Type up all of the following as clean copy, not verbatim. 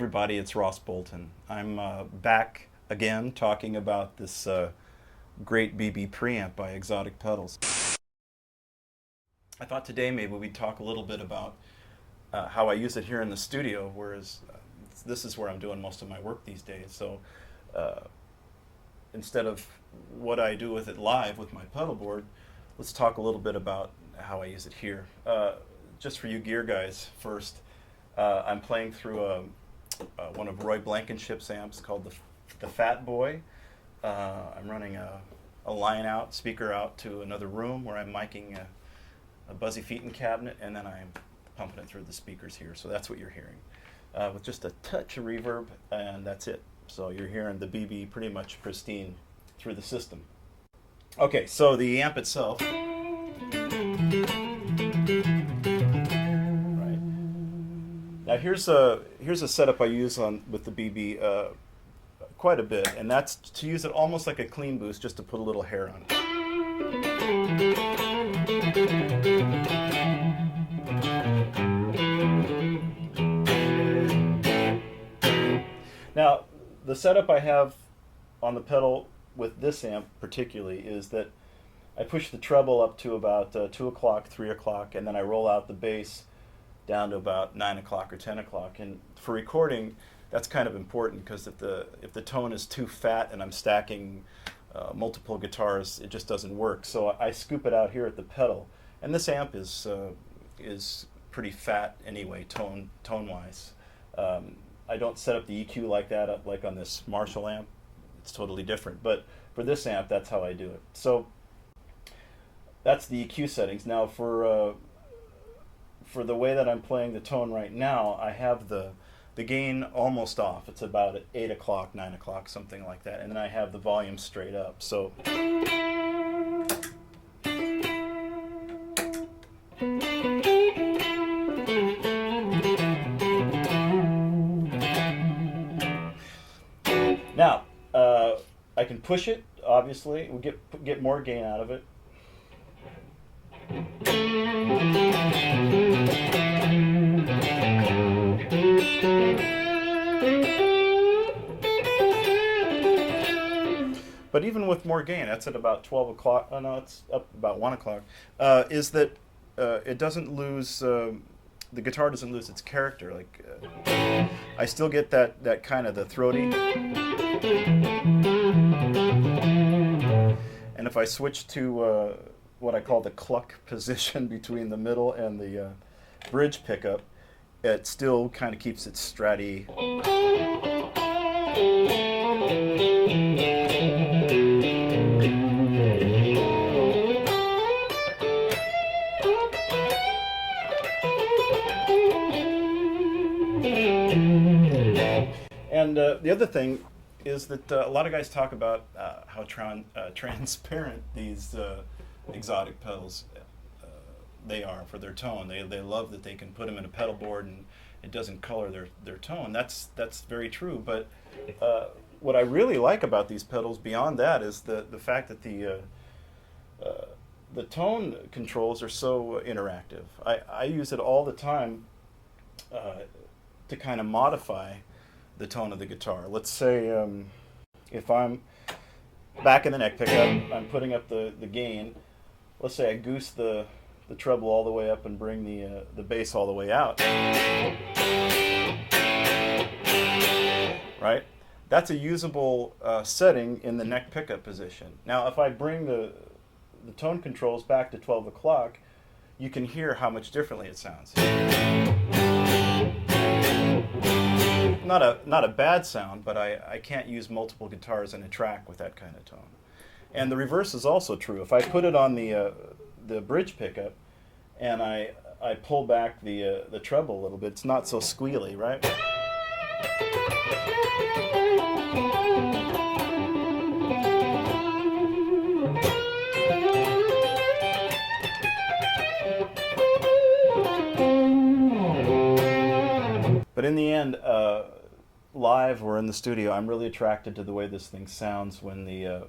everybody, it's Ross Bolton. I'm back again talking about this great BB preamp by Xotic pedals. I thought today maybe we'd talk a little bit about how I use it here in the studio, whereas this is where I'm doing most of my work these days. So instead of what I do with it live with my pedal board, let's talk a little bit about how I use it here. Just for you gear guys first, I'm playing through one of Roy Blankenship's amps called the Fat Boy. I'm running a line out, speaker out to another room where I'm miking a Buzzy Featon cabinet, and then I'm pumping it through the speakers here. So that's what you're hearing, with just a touch of reverb, and that's it. So you're hearing the BB pretty much pristine through the system. Okay, so the amp itself. Now here's a setup I use with the BB quite a bit, and that's to use it almost like a clean boost, just to put a little hair on it. Now the setup I have on the pedal with this amp particularly is that I push the treble up to about 2 o'clock, 3 o'clock, and then I roll out the bass down to about 9 o'clock or 10 o'clock. And for recording, that's kind of important, because if the tone is too fat and I'm stacking multiple guitars, it just doesn't work. So I scoop it out here at the pedal. And this amp is pretty fat anyway, tone-wise. I don't set up the EQ like that, like on this Marshall amp. It's totally different. But for this amp, that's how I do it. So that's the EQ settings. Now for the way that I'm playing the tone right now, I have the gain almost off. It's about at 8 o'clock, 9 o'clock, something like that. And then I have the volume straight up. So now I can push it, obviously. We get more gain out of it. But even with more gain, that's at about 12 o'clock, oh no, it's up about 1 o'clock, is that it doesn't lose, the guitar doesn't lose its character. Like, I still get that kind of the throaty. And if I switch to what I call the cluck position between the middle and the bridge pickup, it still kind of keeps it stratty. And the other thing is that a lot of guys talk about how transparent these Xotic pedals they are for their tone. They love that they can put them in a pedal board and it doesn't color their tone. That's very true. But what I really like about these pedals beyond that is the fact that the tone controls are so interactive. I use it all the time to kind of modify the tone of the guitar. Let's say if I'm back in the neck pickup, I'm putting up the gain. Let's say I goose the treble all the way up and bring the bass all the way out. Right? That's a usable setting in the neck pickup position. Now, if I bring the tone controls back to 12 o'clock, you can hear how much differently it sounds. Not a bad sound, but I can't use multiple guitars in a track with that kind of tone. And the reverse is also true. If I put it on the bridge pickup and I pull back the treble a little bit, it's not so squealy, right? But in the end, live or in the studio, I'm really attracted to the way this thing sounds when the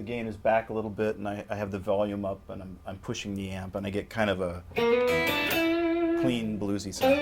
gain is back a little bit and I have the volume up and I'm pushing the amp and I get kind of a clean bluesy sound.